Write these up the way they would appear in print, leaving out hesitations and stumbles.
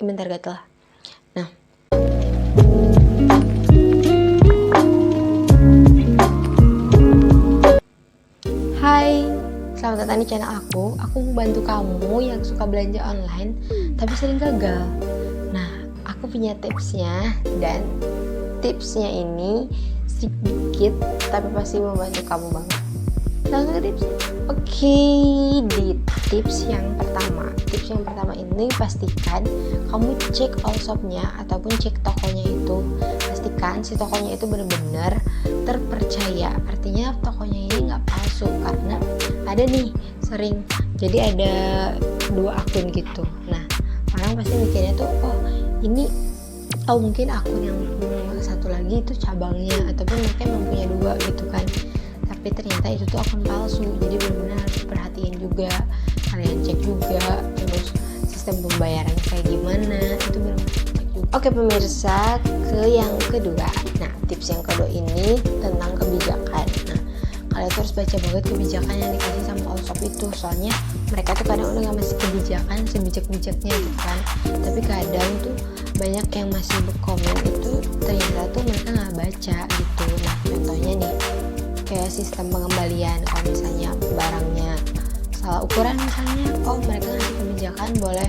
bentar gatel. Nah, hai, selamat datang di channel aku. Aku mau bantu kamu yang suka belanja online tapi sering gagal. Nah, aku punya tipsnya, dan tipsnya ini sedikit tapi pasti membantu kamu banget. Langsung ke tips. Oke, di tips yang pertama ini pastikan kamu cek all shopnya ataupun cek tokonya itu. Pastikan si tokonya itu benar-benar terpercaya, artinya tokonya ini nggak palsu. Karena ada nih sering jadi ada 2 akun gitu. Nah, orang pasti mikirnya tuh, oh ini, oh mungkin akun yang satu lagi itu cabangnya, ataupun mereka emang punya 2 gitu kan. Tapi ternyata itu tuh akun palsu. Jadi benar-benar harus perhatiin juga, kalian cek juga terus sistem pembayaran kayak gimana, itu benar-benar cek juga. Oke pemirsa, ke yang kedua. Nah, tips yang kedua ini tentang kebijakan. Nah, kalian tuh harus baca banget kebijakan yang dikasih sama all shop itu, soalnya mereka tuh kadang udah gak masih kebijakan sebijak-bijaknya gitu kan. Tapi kadang tuh banyak yang masih berkomen itu ternyata tuh mereka nggak baca gitu. Nah, contohnya nih kayak sistem pengembalian, kalau misalnya barangnya salah ukuran misalnya, oh mereka ngasih kebijakan boleh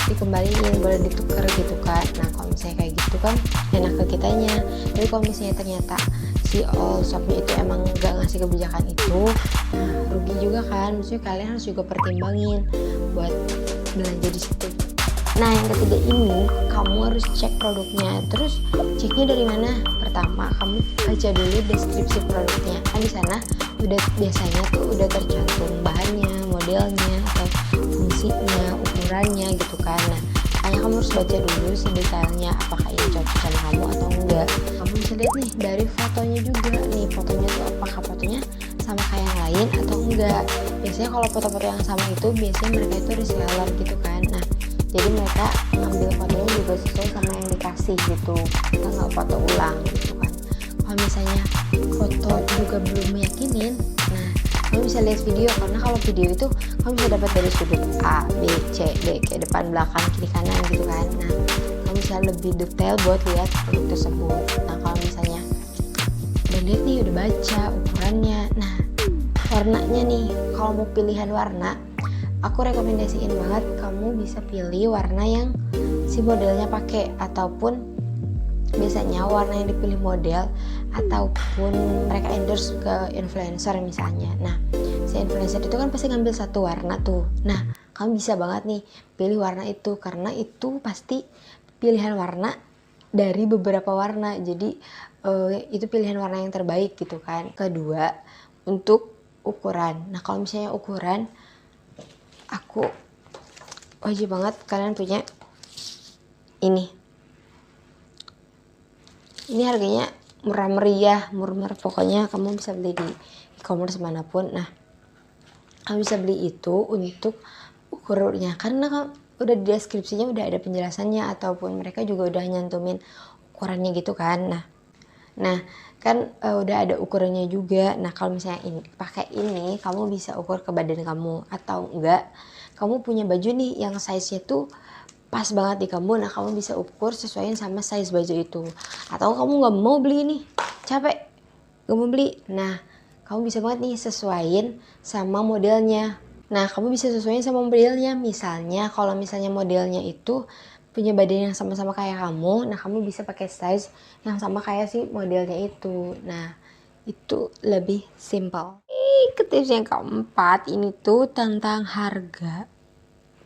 dikembaliin, boleh ditukar gitu kan. Nah, kalau misalnya kayak gitu kan enak ke kitanya. Tapi kalau misalnya ternyata si all shopnya itu emang nggak ngasih kebijakan itu, nah rugi juga kan. Maksudnya kalian harus juga pertimbangin buat belanja di situ. Nah, yang ketiga ini kamu harus cek produknya. Terus ceknya dari mana? Pertama, kamu baca dulu deskripsi produknya. Kan di sana udah biasanya tuh udah tercantum bahannya, modelnya, atau fungsinya, ukurannya gitu kan. Nah, makanya kamu harus baca dulu sedetailnya apakah ini cocok sama kamu atau enggak. Kamu bisa lihat nih dari fotonya juga nih, fotonya tuh apakah fotonya sama kayak yang lain atau enggak. Biasanya kalau foto-foto yang sama itu biasanya mereka itu reseller gitu kan. Nah, jadi mereka ngambil fotonya juga sesuai sama yang dikasih gitu, kita nggak foto ulang gitu kan. Kalau misalnya foto juga belum meyakinin, nah kamu bisa lihat video, karena kalau video itu kamu bisa dapat dari sudut A, B, C, D, kayak depan, belakang, kiri, kanan gitu kan. Nah, kamu bisa lebih detail buat lihat produk tersebut. Nah, kalau misalnya udah lihat nih, udah baca ukurannya, nah warnanya nih, kalau mau pilihan warna, aku rekomendasiin banget kamu bisa pilih warna yang si modelnya pakai, ataupun biasanya warna yang dipilih model ataupun mereka endorse ke influencer misalnya. Nah, si influencer itu kan pasti ngambil satu warna tuh. Nah, kamu bisa banget nih pilih warna itu, karena itu pasti pilihan warna dari beberapa warna. Jadi itu pilihan warna yang terbaik gitu kan. Kedua, untuk ukuran. Nah, kalau misalnya ukuran, aku wajib banget kalian punya ini harganya murah meriah, pokoknya kamu bisa beli di e-commerce manapun. Nah, kamu bisa beli itu untuk ukurnya, karena udah di deskripsinya udah ada penjelasannya, ataupun mereka juga udah nyantumin ukurannya gitu kan. Nah kan udah ada ukurannya juga. Nah, kalau misalnya pakai ini kamu bisa ukur ke badan kamu, atau enggak kamu punya baju nih yang size-nya tuh pas banget di kamu. Nah, kamu bisa ukur sesuaiin sama size baju itu. Atau kamu nggak mau beli nih, capek nggak mau beli, nah kamu bisa banget nih sesuaiin sama modelnya. Nah, kamu bisa sesuaiin sama modelnya. Misalnya kalau misalnya modelnya itu punya badan yang sama-sama kayak kamu, nah kamu bisa pakai size yang sama kayak si modelnya itu. Nah, itu lebih simple. Ke tips yang keempat ini tuh tentang harga.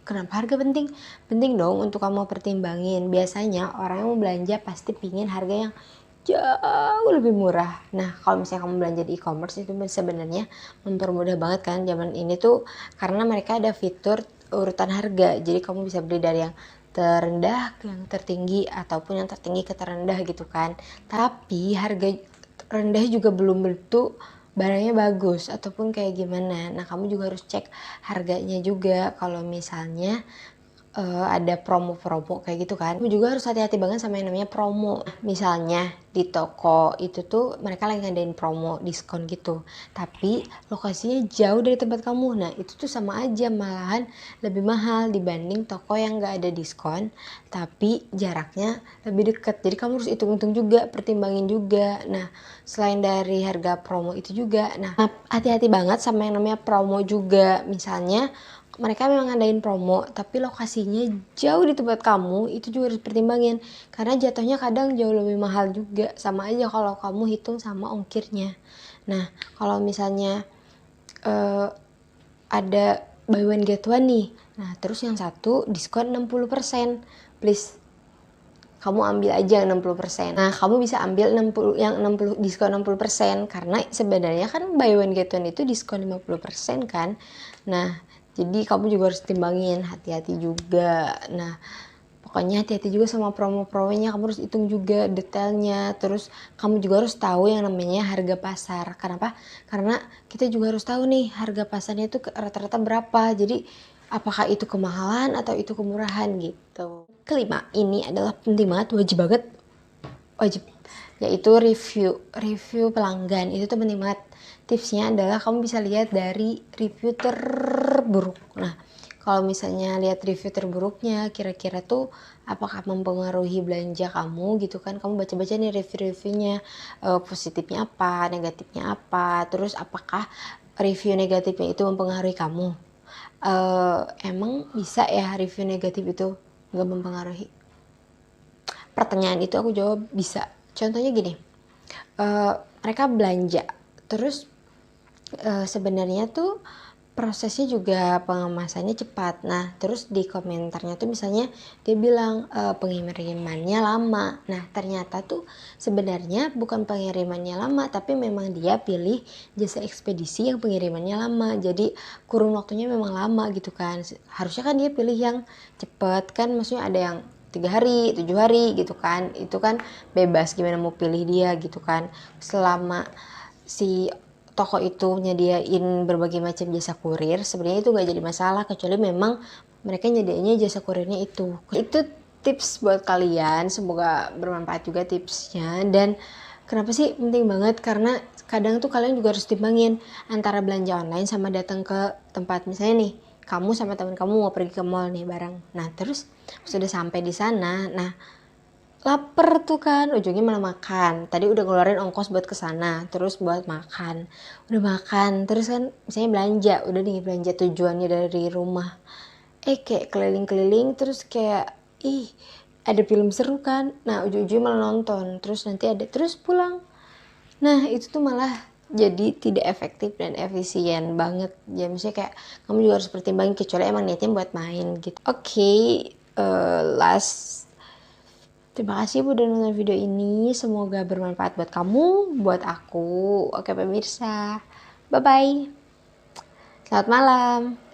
Kenapa harga penting? Penting dong untuk kamu pertimbangin. Biasanya orang yang mau belanja pasti pingin harga yang jauh lebih murah. Nah, kalau misalnya kamu belanja di e-commerce itu sebenarnya mempermudah banget kan zaman ini tuh, karena mereka ada fitur urutan harga. Jadi kamu bisa beli dari yang terendah ke yang tertinggi, ataupun yang tertinggi ke terendah gitu kan. Tapi harga rendah juga belum tentu barangnya bagus ataupun kayak gimana. Nah, kamu juga harus cek harganya juga. Kalau misalnya ada promo-promo kayak gitu kan. Kamu juga harus hati-hati banget sama yang namanya promo. Misalnya di toko itu tuh mereka lagi ngadain promo diskon gitu, tapi lokasinya jauh dari tempat kamu. Nah itu tuh sama aja, malahan lebih mahal dibanding toko yang nggak ada diskon tapi jaraknya lebih dekat. Jadi kamu harus hitung-hitung juga, pertimbangin juga. Nah selain dari harga promo itu juga, nah hati-hati banget sama yang namanya promo juga. Misalnya mereka memang ngadain promo tapi lokasinya jauh di tempat kamu, itu juga harus pertimbangin karena jatuhnya kadang jauh lebih mahal juga. Sama aja kalau kamu hitung sama ongkirnya. Nah kalau misalnya ada buy one get one nih, nah terus yang satu diskon 60%, please kamu ambil aja 60%. Nah kamu bisa ambil 60 diskon 60% karena sebenarnya kan buy one get one itu diskon 50% kan. Nah jadi kamu juga harus timbangin, hati-hati juga. Nah pokoknya hati-hati juga sama promo-promonya, kamu harus hitung juga detailnya. Terus kamu juga harus tahu yang namanya harga pasar. Kenapa? Karena kita juga harus tahu nih harga pasarnya itu rata-rata berapa. Jadi apakah itu kemahalan atau itu kemurahan gitu. Kelima, ini adalah penting banget, wajib, yaitu review pelanggan. Itu tuh penting banget. Tipsnya adalah kamu bisa lihat dari review terburuk. Nah kalau misalnya lihat review terburuknya, kira-kira tuh apakah mempengaruhi belanja kamu gitu kan. Kamu baca-baca nih review-reviewnya, positifnya apa, negatifnya apa, terus apakah review negatifnya itu mempengaruhi kamu. Emang bisa ya review negatif itu nggak mempengaruhi? Pertanyaan itu aku jawab bisa. Contohnya gini, mereka belanja, terus sebenarnya tuh prosesnya juga pengemasannya cepat. Nah terus di komentarnya tuh misalnya dia bilang pengirimannya lama. Nah ternyata tuh sebenarnya bukan pengirimannya lama, tapi memang dia pilih jasa ekspedisi yang pengirimannya lama, jadi kurun waktunya memang lama gitu kan. Harusnya kan dia pilih yang cepat kan, maksudnya ada yang 3 hari, 7 hari gitu kan. Itu kan bebas gimana mau pilih dia gitu kan. Selama si toko itu nyediain berbagai macam jasa kurir, sebenarnya itu gak jadi masalah, kecuali memang mereka nyediainnya jasa kurirnya itu. Itu tips buat kalian, semoga bermanfaat juga tipsnya. Dan kenapa sih penting banget? Karena kadang tuh kalian juga harus timbangin antara belanja online sama datang ke tempat. Misalnya nih, kamu sama teman kamu mau pergi ke mall nih bareng. Nah terus sudah sampai di sana, nah lapar tuh kan, ujungnya malah makan. Tadi udah ngeluarin ongkos buat kesana, terus buat makan. Udah makan, terus kan misalnya belanja, udah nih belanja tujuannya dari rumah. Kayak keliling-keliling, terus kayak, ada film seru kan. Nah ujung-ujungnya malah nonton, terus nanti terus pulang. Nah itu tuh malah jadi tidak efektif dan efisien banget. Ya misalnya kayak, kamu juga harus pertimbangin, kecuali emang niatnya buat main gitu. Oke, terima kasih udah nonton video ini. Semoga bermanfaat buat kamu, buat aku. Oke pemirsa, bye-bye. Selamat malam.